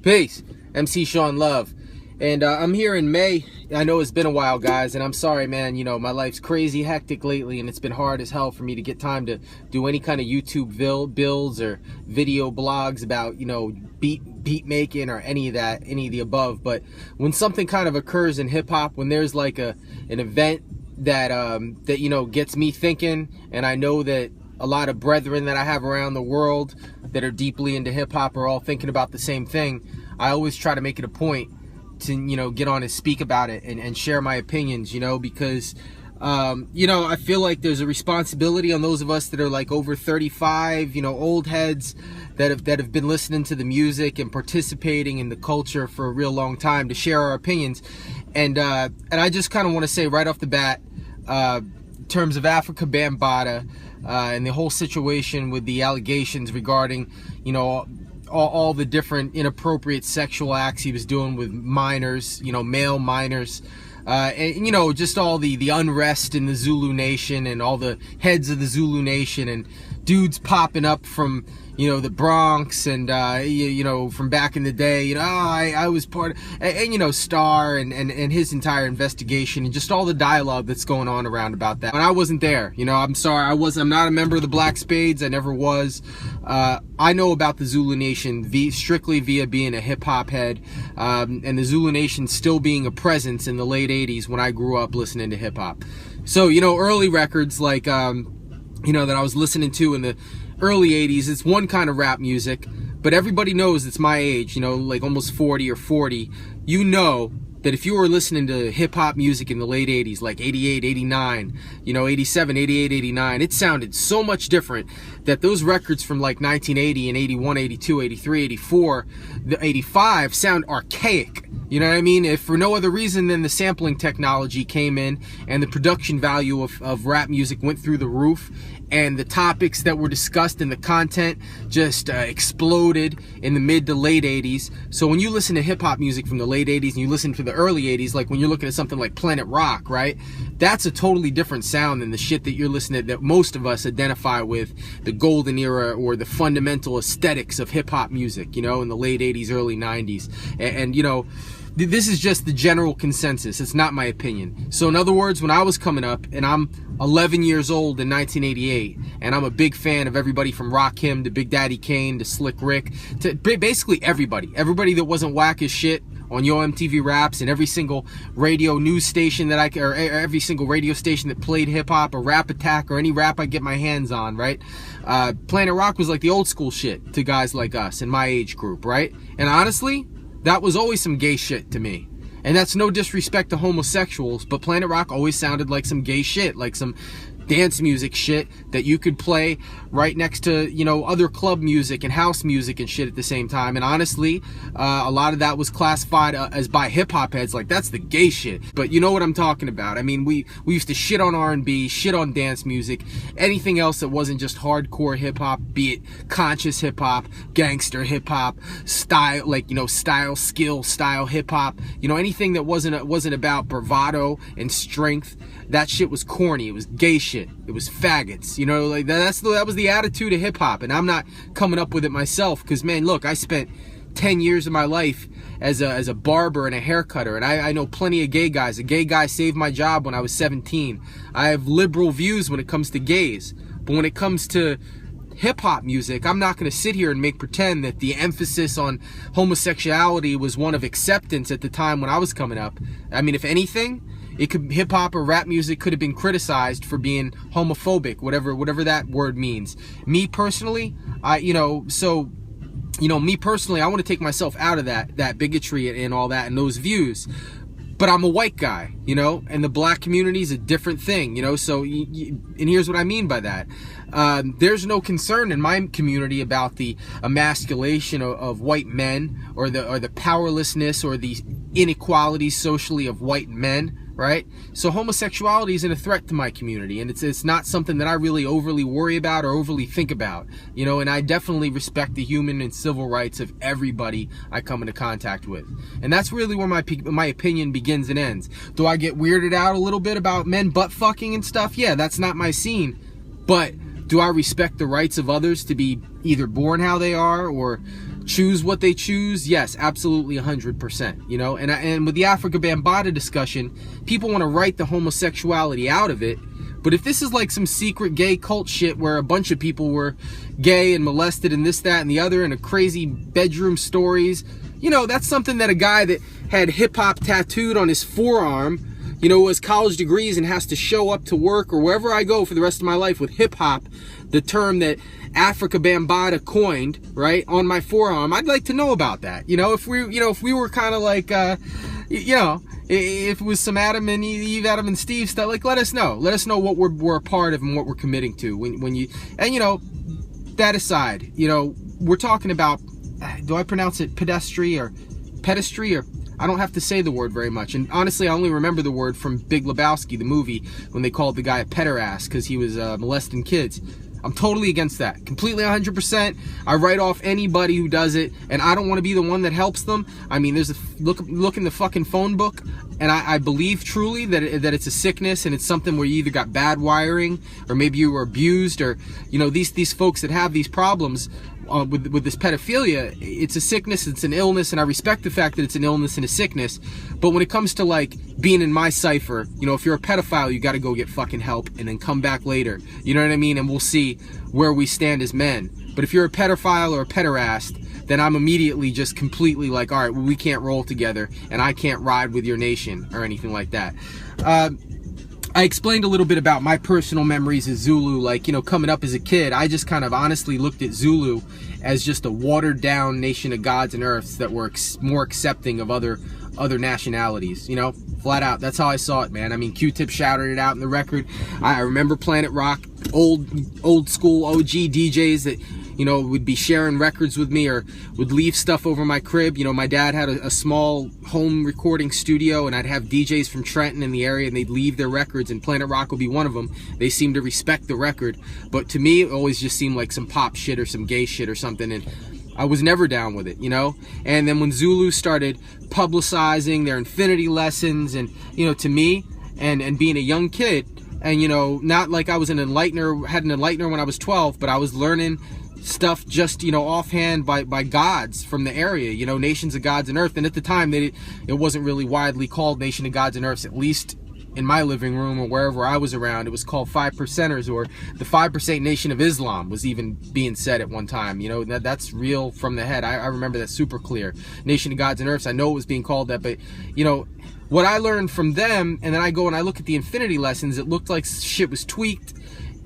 Peace. MC Sean Love. And I'm here in May. I know it's been a while, guys, and I'm sorry, man. You know, my life's crazy hectic lately, and it's been hard as hell for me to get time to do any kind of YouTube builds or video blogs about, you know, beat making or any of the above. But when something kind of occurs in hip hop, when there's like an event that you know gets me thinking, and I know that a lot of brethren that I have around the world that are deeply into hip hop are all thinking about the same thing, I always try to make it a point to, you know, get on and speak about it and share my opinions, you know, because you know, I feel like there's a responsibility on those of us that are like over 35, you know, old heads that have been listening to the music and participating in the culture for a real long time, to share our opinions. And I just kind of want to say right off the bat, in terms of Afrika Bambaataa and the whole situation with the allegations regarding, you know, all the different inappropriate sexual acts he was doing with minors, you know, male minors, and, you know, just all the unrest in the Zulu Nation and all the heads of the Zulu Nation and dudes popping up from, you know, the Bronx and, you know, from back in the day, you know, I was part of, and you know, Star and his entire investigation and just all the dialogue that's going on around about that. And I wasn't there, you know, I'm sorry, I'm not a member of the Black Spades, I never was. I know about the Zulu Nation strictly via being a hip hop head, and the Zulu Nation still being a presence in the late 80s when I grew up listening to hip hop. So, you know, early records like, you know, that I was listening to in the early 80s, it's one kind of rap music, but everybody knows it's my age, you know, like almost 40 or 40. You know that if you were listening to hip-hop music in the late 80s, like 88, 89, you know, 87, 88, 89, it sounded so much different that those records from like 1980 and 81, 82, 83, 84, the 85 sound archaic. You know what I mean? If for no other reason than the sampling technology came in and the production value of rap music went through the roof, and the topics that were discussed and the content just exploded in the mid to late 80s. So when you listen to hip-hop music from the late 80s and you listen to the early 80s, like when you're looking at something like Planet Rock, right? That's a totally different sound than the shit that you're listening to, that most of us identify with the golden era or the fundamental aesthetics of hip-hop music, you know, in the late 80s, early 90s. And you know, this is just the general consensus. It's not my opinion. So in other words, when I was coming up, and I'm 11 years old in 1988, and I'm a big fan of everybody from Rakim to Big Daddy Kane to Slick Rick, to basically everybody that wasn't whack as shit on Yo MTV Raps, and every single radio news station that or every single radio station that played hip hop or Rap Attack or any rap I get my hands on, right? Planet Rock was like the old school shit to guys like us in my age group, right? And honestly, that was always some gay shit to me. And that's no disrespect to homosexuals, but Planet Rock always sounded like some gay shit, like some dance music shit that you could play right next to, you know, other club music and house music and shit at the same time. And honestly, a lot of that was classified as by hip-hop heads like that's the gay shit. But you know what I'm talking about. I mean, we used to shit on R&B, shit on dance music, anything else that wasn't just hardcore hip-hop, be it conscious hip-hop, gangster hip-hop, style, like, you know, style, skill, style hip-hop, you know, anything that wasn't about bravado and strength. That shit was corny. It was gay shit. It was faggots. You know, like that was the attitude of hip hop. And I'm not coming up with it myself, because man, look, I spent 10 years of my life as a barber and a haircutter, and I know plenty of gay guys. A gay guy saved my job when I was 17. I have liberal views when it comes to gays, but when it comes to hip-hop music, I'm not going to sit here and make pretend that the emphasis on homosexuality was one of acceptance at the time when I was coming up. I mean, if anything, hip-hop or rap music could have been criticized for being homophobic, whatever that word means. Me personally, I want to take myself out of that bigotry and all that and those views. But I'm a white guy, you know, and the black community is a different thing, you know, so, and here's what I mean by that. There's no concern in my community about the emasculation of white men or the powerlessness or the inequalities socially of white men, right? So homosexuality isn't a threat to my community, and it's not something that I really overly worry about or overly think about, you know, and I definitely respect the human and civil rights of everybody I come into contact with. And that's really where my opinion begins and ends. Do I get weirded out a little bit about men butt fucking and stuff? Yeah, that's not my scene. But do I respect the rights of others to be either born how they are or choose what they choose, yes, absolutely 100%, you know. And with the Afrika Bambaataa discussion, people want to write the homosexuality out of it. But if this is like some secret gay cult shit where a bunch of people were gay and molested and this, that, and the other, and a crazy bedroom stories, you know, that's something that a guy that had hip-hop tattooed on his forearm, you know, has college degrees and has to show up to work or wherever I go for the rest of my life with hip-hop, the term that Afrika Bambaataa coined, right, on my forearm, I'd like to know about that. You know, if we were kind of like, you know, if it was some Adam and Eve, Adam and Steve stuff, like, let us know what we're a part of and what we're committing to. When you, and you know, that aside, you know, we're talking about, do I pronounce it pedestry or I don't have to say the word very much. And honestly, I only remember the word from Big Lebowski, the movie, when they called the guy a pederast because he was molesting kids. I'm totally against that. Completely 100%. I write off anybody who does it, and I don't want to be the one that helps them. I mean, there's a look in the fucking phone book, and I believe truly that it's a sickness, and it's something where you either got bad wiring, or maybe you were abused, or, you know, these folks that have these problems with this pedophilia, it's a sickness, it's an illness, and I respect the fact that it's an illness and a sickness. But when it comes to like being in my cipher, you know, if you're a pedophile, you got to go get fucking help and then come back later. You know what I mean? And we'll see where we stand as men. But if you're a pedophile or a pederast, then I'm immediately just completely like, all right, well, we can't roll together, and I can't ride with your nation or anything like that. I explained a little bit about my personal memories of Zulu, like, you know, coming up as a kid, I just kind of honestly looked at Zulu as just a watered down nation of gods and earths that were more accepting of other nationalities, you know, flat out. That's how I saw it, man. I mean, Q-Tip shouted it out in the record. I remember Planet Rock, old school OG DJs that, you know, would be sharing records with me or would leave stuff over my crib. You know, my dad had a small home recording studio, and I'd have DJs from Trenton in the area, and they'd leave their records, and Planet Rock would be one of them. They seemed to respect the record, but to me, it always just seemed like some pop shit or some gay shit or something, and I was never down with it, you know? And then when Zulu started publicizing their infinity lessons, and, you know, to me, and being a young kid, and, you know, not like I was had an enlightener when I was 12, but I was learning stuff just, you know, offhand by gods from the area, you know, nations of gods and earth. And at the time, it wasn't really widely called Nation of Gods and Earths, at least in my living room or wherever I was around. It was called 5%ers, or the 5% Nation of Islam was even being said at one time. You know, that's real from the head. I remember that super clear. Nation of Gods and Earths, I know it was being called that, but, you know, what I learned from them, and then I go and I look at the infinity lessons, it looked like shit was tweaked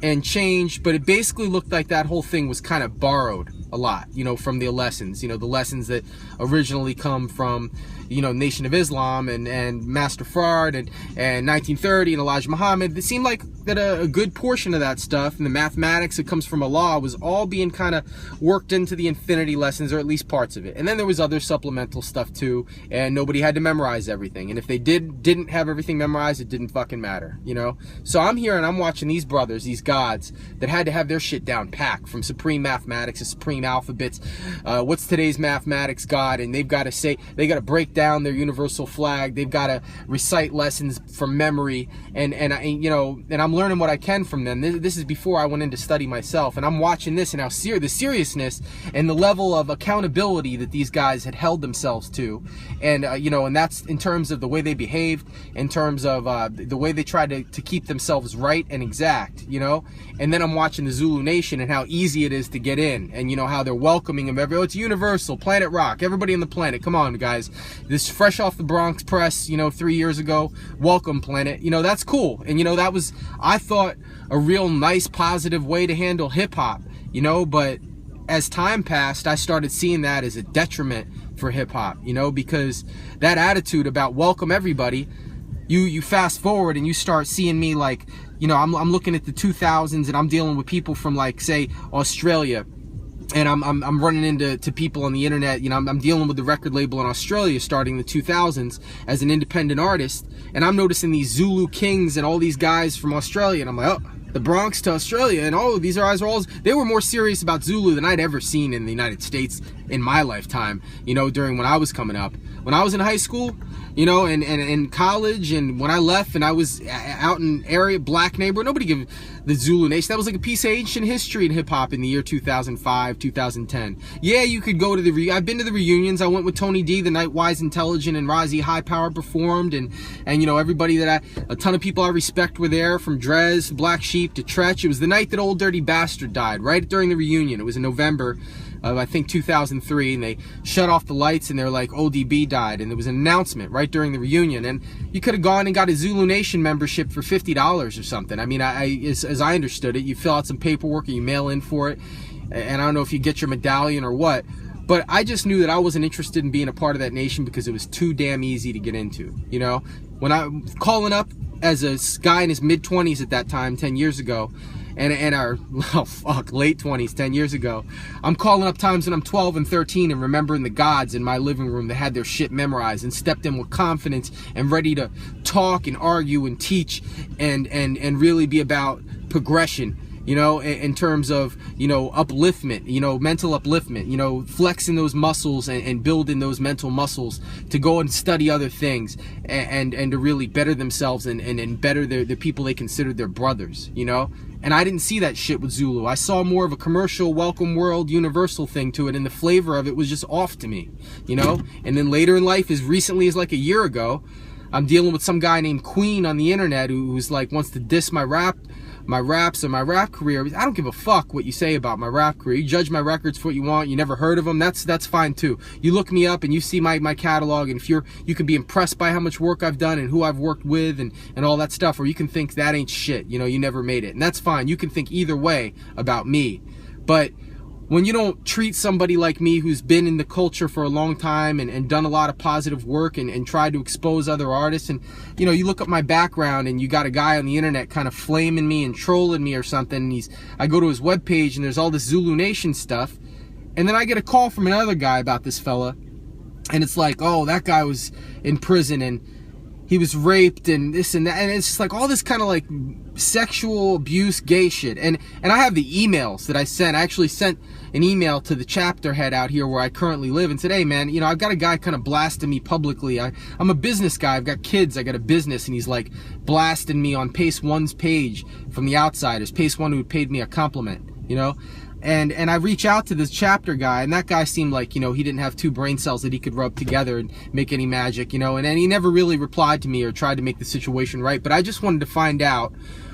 and changed, but it basically looked like that whole thing was kind of borrowed a lot, you know, from the lessons, you know, the lessons that originally come from, you know, Nation of Islam and Master Fard and 1930 and Elijah Muhammad. It seemed like that a good portion of that stuff and the mathematics that comes from Allah was all being kind of worked into the infinity lessons, or at least parts of it. And then there was other supplemental stuff too, and nobody had to memorize everything. And if they didn't have everything memorized, it didn't fucking matter, you know? So I'm here and I'm watching these brothers, these gods that had to have their shit down packed, from supreme mathematics to supreme alphabets. What's today's mathematics god? And they've got to say, they got to break down their universal flag. They've got to recite lessons from memory, and you know, and I'm learning what I can from them. This is before I went in to study myself, and I'm watching this and how the seriousness and the level of accountability that these guys had held themselves to, and you know, and that's in terms of the way they behaved, in terms of the way they tried to keep themselves right and exact, you know. And then I'm watching the Zulu Nation and how easy it is to get in, and you know how they're welcoming them. It's universal, Planet Rock, everybody on the planet. Come on, guys, this fresh off the Bronx press, you know, 3 years ago. Welcome, Planet. You know, that's cool. And you know, that was, I thought, a real nice, positive way to handle hip hop. You know, but as time passed, I started seeing that as a detriment for hip hop. You know, because that attitude about welcome everybody. You fast forward and you start seeing me like, you know, I'm looking at the 2000s and I'm dealing with people from like, say, Australia, and I'm running into people on the internet. You know, I'm dealing with the record label in Australia starting the 2000s as an independent artist, and I'm noticing these Zulu Kings and all these guys from Australia, and I'm like, oh, the Bronx to Australia, and oh, these guys are all, they were more serious about Zulu than I'd ever seen in the United States in my lifetime, you know, during when I was coming up. when I was in high school, you know, and in college, and when I left and I was out in area, black neighborhood, nobody gave the Zulu Nation. That was like a piece of ancient history in hip hop in the year 2005, 2010. Yeah, you could go to the, I've been to the reunions. I went with Tony D, the Night Wise Intelligent, and Rozzy High Power performed, and you know, everybody that a ton of people I respect were there, from Drez, Black Sheep to Tretch. It was the night that Old Dirty Bastard died, right during the reunion. It was in November of, I think, 2003, and they shut off the lights, and they're like, ODB died, and there was an announcement right during the reunion, and you could have gone and got a Zulu Nation membership for $50 or something. I mean, as I understood it, you fill out some paperwork and you mail in for it, and I don't know if you get your medallion or what, but I just knew that I wasn't interested in being a part of that nation because it was too damn easy to get into, you know? When I'm calling up as a guy in his mid-20s at that time, 10 years ago, and our, oh fuck, late 20s, 10 years ago, I'm calling up times when I'm 12 and 13 and remembering the gods in my living room that had their shit memorized and stepped in with confidence and ready to talk and argue and teach and really be about progression, you know, in terms of, you know, upliftment, you know, mental upliftment, you know, flexing those muscles and building those mental muscles to go and study other things and to really better themselves and better the people they considered their brothers, you know? And I didn't see that shit with Zulu. I saw more of a commercial, welcome world, universal thing to it, and the flavor of it was just off to me, you know? And then later in life, as recently as like a year ago, I'm dealing with some guy named Queen on the internet who's like, wants to diss my raps or my rap career. I don't give a fuck what you say about my rap career. You judge my records for what you want. You never heard of them. That's fine too. You look me up and you see my catalog, and if you can be impressed by how much work I've done and who I've worked with and all that stuff, or you can think that ain't shit. You know, you never made it, and that's fine. You can think either way about me, but when you don't treat somebody like me who's been in the culture for a long time and done a lot of positive work and tried to expose other artists, and you know, you look up my background and you got a guy on the internet kind of flaming me and trolling me or something, and I go to his webpage and there's all this Zulu Nation stuff, and then I get a call from another guy about this fella, and it's like, oh, that guy was in prison and he was raped and this and that, and it's just like all this kind of like sexual abuse, gay shit. And I have the emails that I sent. I actually sent an email to the chapter head out here where I currently live and said, hey man, you know, I've got a guy kind of blasting me publicly. I'm a business guy. I've got kids. I got a business, and he's like blasting me on Pace One's page from the outsiders. Pace One, who paid me a compliment, you know. And I reach out to this chapter guy, and that guy seemed like, you know, he didn't have two brain cells that he could rub together and make any magic, you know, and he never really replied to me or tried to make the situation right. But I just wanted to find out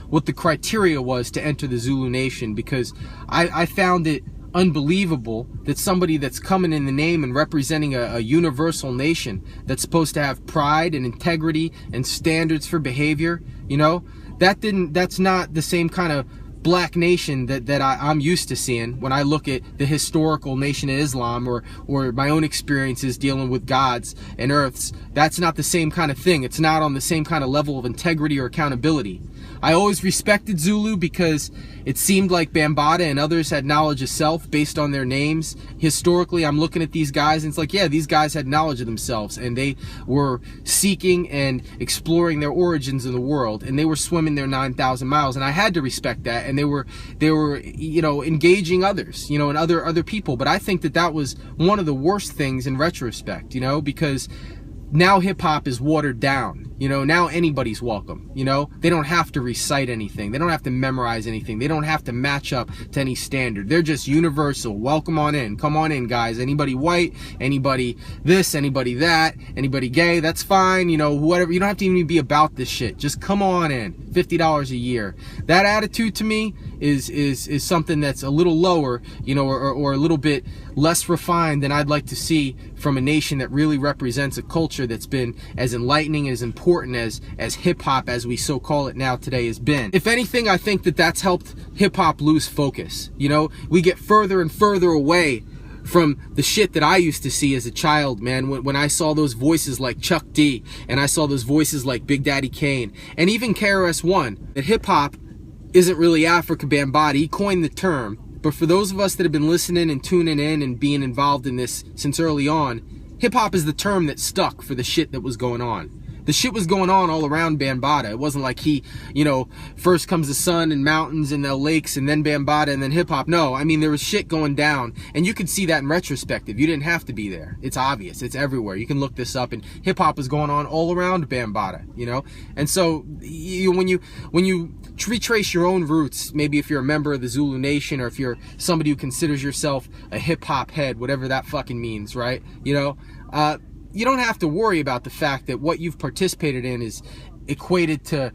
what the criteria was to enter the Zulu Nation, because I found it unbelievable that somebody that's coming in the name and representing a universal nation that's supposed to have pride and integrity and standards for behavior, you know, that's not the same kind of black nation that I'm used to seeing when I look at the historical Nation of Islam or my own experiences dealing with gods and earths. That's not the same kind of thing. It's not on the same kind of level of integrity or accountability. I always respected Zulu because it seemed like Bambaataa and others had knowledge of self based on their names. Historically, I'm looking at these guys and it's like, yeah, these guys had knowledge of themselves and they were seeking and exploring their origins in the world, and they were swimming their 9,000 miles, and I had to respect that. And they were, you know, engaging others, you know, and other people. But I think that was one of the worst things in retrospect, you know, because now hip-hop is watered down. You know, now anybody's welcome. You know, they don't have to recite anything. They don't have to memorize anything. They don't have to match up to any standard. They're just universal. Welcome on in. Come on in, guys. Anybody white, anybody this, anybody that, anybody gay, that's fine. You know, whatever. You don't have to even be about this shit. Just come on in. $50 a year. That attitude to me is something that's a little lower, you know, or a little bit less refined than I'd like to see from a nation that really represents a culture that's been as enlightening, as important as hip-hop, as we so call it now today, has been. If anything, I think that's helped hip-hop lose focus. You know, we get further and further away from the shit that I used to see as a child, man, when I saw those voices like Chuck D, and I saw those voices like Big Daddy Kane, and even KRS-One, that hip-hop isn't really Afrika Bambaataa. He coined the term, but for those of us that have been listening and tuning in and being involved in this since early on, hip-hop is the term that stuck for the shit that was going on. The shit was going on all around Bambaataa. It wasn't like he, you know, first comes the sun and mountains and the lakes and then Bambaataa and then hip hop. No, I mean, there was shit going down, and you could see that in retrospective. You didn't have to be there. It's obvious. It's everywhere. You can look this up, and hip hop was going on all around Bambaataa, you know? And so when you retrace your own roots, maybe if you're a member of the Zulu Nation, or if you're somebody who considers yourself a hip hop head, whatever that fucking means, right? You know, you don't have to worry about the fact that what you've participated in is equated to,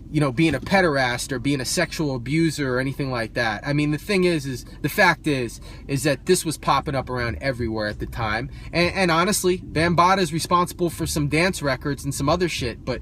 you know, being a pederast or being a sexual abuser or anything like that. I mean, the thing is the fact is that this was popping up around everywhere at the time. And honestly, Bambaataa is responsible for some dance records and some other shit, but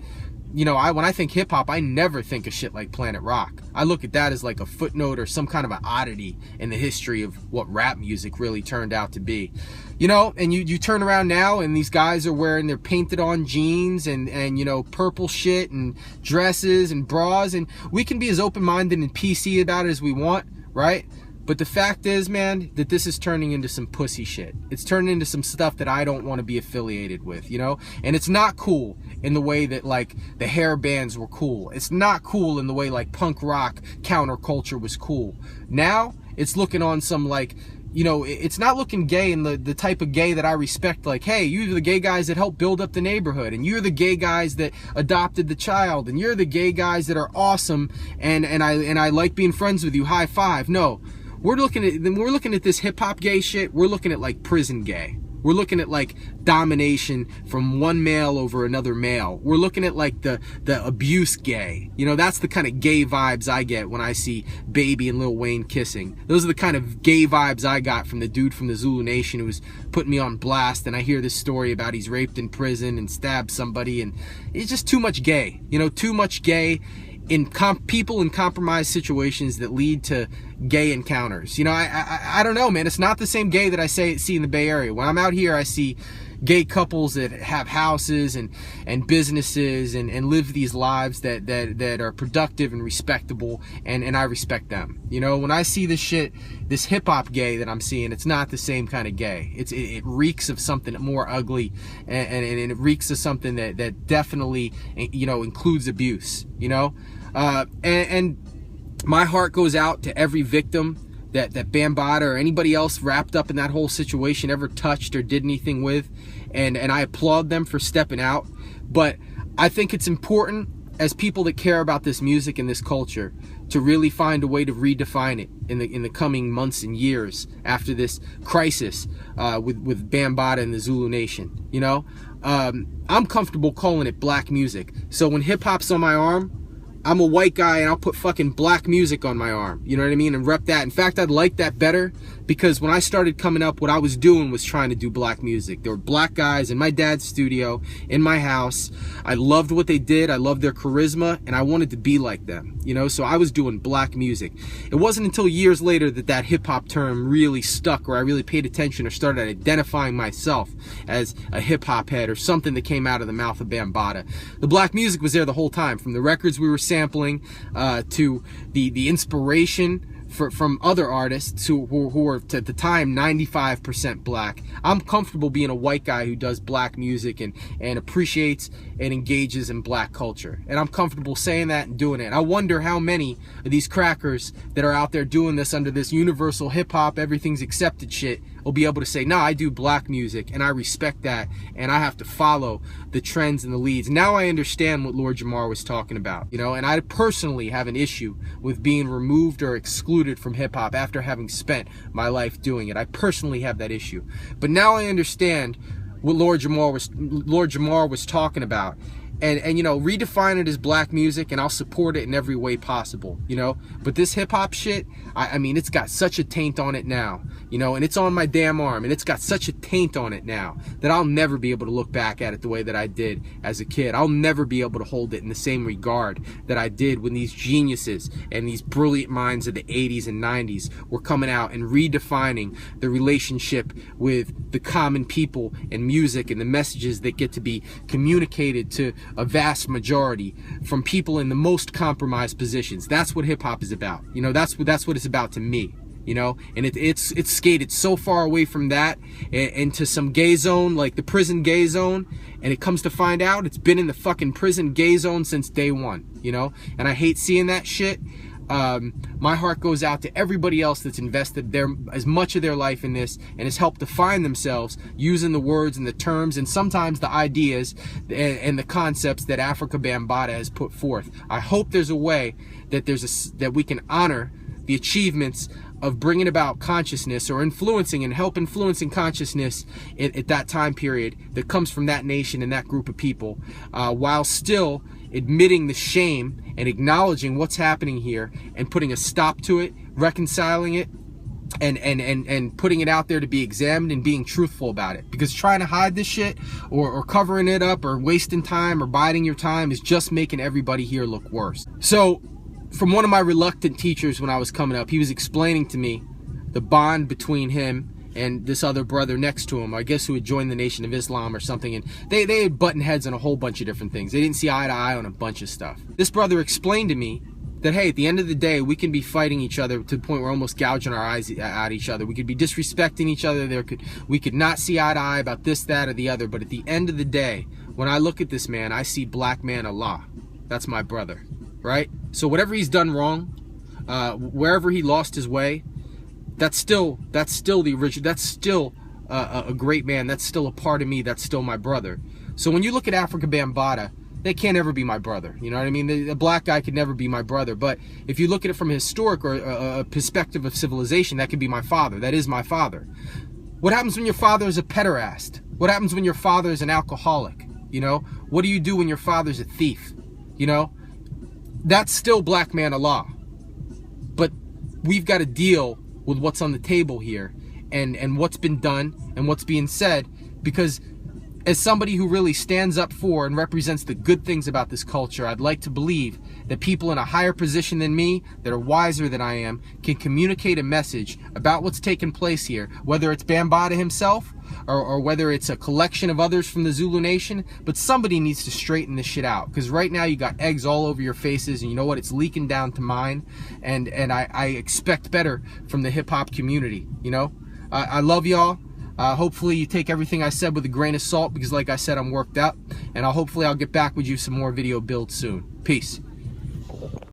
you know, when I think hip hop, I never think of shit like Planet Rock. I look at that as like a footnote or some kind of an oddity in the history of what rap music really turned out to be. You know, and you turn around now and these guys are wearing their painted on jeans and you know, purple shit and dresses and bras, and we can be as open-minded and PC about it as we want, right? But the fact is, man, that this is turning into some pussy shit. It's turning into some stuff that I don't want to be affiliated with, you know? And it's not cool in the way that, like, the hair bands were cool. It's not cool in the way, like, punk rock counterculture was cool. Now, it's looking on some, like, you know, it's not looking gay in the type of gay that I respect. Like, hey, you're the gay guys that helped build up the neighborhood, and you're the gay guys that adopted the child, and you're the gay guys that are awesome, and I like being friends with you. High five. No. We're looking at this hip hop gay shit. We're looking at like prison gay. We're looking at like domination from one male over another male. We're looking at like the abuse gay. You know, that's the kind of gay vibes I get when I see Baby and Lil Wayne kissing. Those are the kind of gay vibes I got from the dude from the Zulu Nation who was putting me on blast. And I hear this story about he's raped in prison and stabbed somebody, and it's just too much gay. You know, too much gay in people in compromised situations that lead to gay encounters. You know, I don't know, man. It's not the same gay that I see in the Bay Area. When I'm out here, I see gay couples that have houses and businesses and live these lives that are productive and respectable, and I respect them. You know, when I see this shit, this hip hop gay that I'm seeing, it's not the same kind of gay. It reeks of something more ugly, and it reeks of something that definitely, you know, includes abuse, you know? And my heart goes out to every victim that Bambaataa or anybody else wrapped up in that whole situation ever touched or did anything with, and I applaud them for stepping out. But I think it's important, as people that care about this music and this culture, to really find a way to redefine it in the coming months and years after this crisis with Bambaataa and the Zulu Nation. You know, I'm comfortable calling it black music. So when hip hop's on my arm, I'm a white guy and I'll put fucking black music on my arm, you know what I mean, and rep that. In fact, I'd like that better, because when I started coming up, what I was doing was trying to do black music. There were black guys in my dad's studio, in my house. I loved what they did. I loved their charisma, and I wanted to be like them, you know, so I was doing black music. It wasn't until years later that hip-hop term really stuck, or I really paid attention or started identifying myself as a hip-hop head or something that came out of the mouth of Bambaataa. The black music was there the whole time, from the records we were sampling to the inspiration from other artists who were at the time 95% black. I'm comfortable being a white guy who does black music and appreciates and engages in black culture, and I'm comfortable saying that and doing it. I wonder how many of these crackers that are out there doing this under this universal hip-hop everything's accepted shit will be able to say, nah, I do black music and I respect that, and I have to follow the trends and the leads. Now I understand what Lord Jamar was talking about, you know, and I personally have an issue with being removed or excluded from hip-hop after having spent my life doing it. I personally have that issue. But now I understand what Lord Jamar was talking about. And you know, redefine it as black music, and I'll support it in every way possible, you know. But this hip-hop shit, I mean, it's got such a taint on it now, you know, and it's on my damn arm, and it's got such a taint on it now that I'll never be able to look back at it the way that I did as a kid. I'll never be able to hold it in the same regard that I did when these geniuses and these brilliant minds of the 80s and 90s were coming out and redefining the relationship with the common people and music and the messages that get to be communicated to a vast majority from people in the most compromised positions. That's what hip-hop is about. You know, that's what it's about to me. you know, and it's skated so far away from that into some gay zone, like the prison gay zone, and it comes to find out it's been in the fucking prison gay zone since day one, you know, and I hate seeing that shit. My heart goes out to everybody else that's invested as much of their life in this and has helped define themselves using the words and the terms and sometimes the ideas and the concepts that Afrika Bambaataa has put forth. I hope there's a way that that we can honor the achievements of bringing about consciousness or influencing and help influencing consciousness at that time period that comes from that nation and that group of people, while still admitting the shame and acknowledging what's happening here and putting a stop to it, reconciling it, and putting it out there to be examined and being truthful about it. Because trying to hide this shit or covering it up or wasting time or biding your time is just making everybody here look worse. So from one of my reluctant teachers when I was coming up, he was explaining to me the bond between him and this other brother next to him, I guess, who had joined the Nation of Islam or something, and they had button heads on a whole bunch of different things. They didn't see eye to eye on a bunch of stuff. This brother explained to me that, hey, at the end of the day, we can be fighting each other to the point where we're almost gouging our eyes at each other. We could be disrespecting each other. We could not see eye to eye about this, that, or the other. But at the end of the day, when I look at this man, I see black man Allah. That's my brother, right? So whatever he's done wrong, wherever he lost his way, that's still the original. That's still a great man. That's still a part of me. That's still my brother. So when you look at Afrika Bambaataa, they can't ever be my brother. You know what I mean? The black guy could never be my brother. But if you look at it from a historic or a perspective of civilization, that could be my father. That is my father. What happens when your father is a pederast? What happens when your father is an alcoholic? You know? What do you do when your father's a thief? You know? That's still black man Allah. But we've got to deal with what's on the table here and what's been done and what's being said, because as somebody who really stands up for and represents the good things about this culture, I'd like to believe that people in a higher position than me, that are wiser than I am, can communicate a message about what's taking place here, whether it's Bambaataa himself or whether it's a collection of others from the Zulu Nation. But somebody needs to straighten this shit out, because right now you got eggs all over your faces, and you know what? It's leaking down to mine, and I expect better from the hip-hop community, you know? I love y'all. Hopefully you take everything I said with a grain of salt, because like I said, I'm worked up, and hopefully I'll get back with you some more video builds soon. Peace.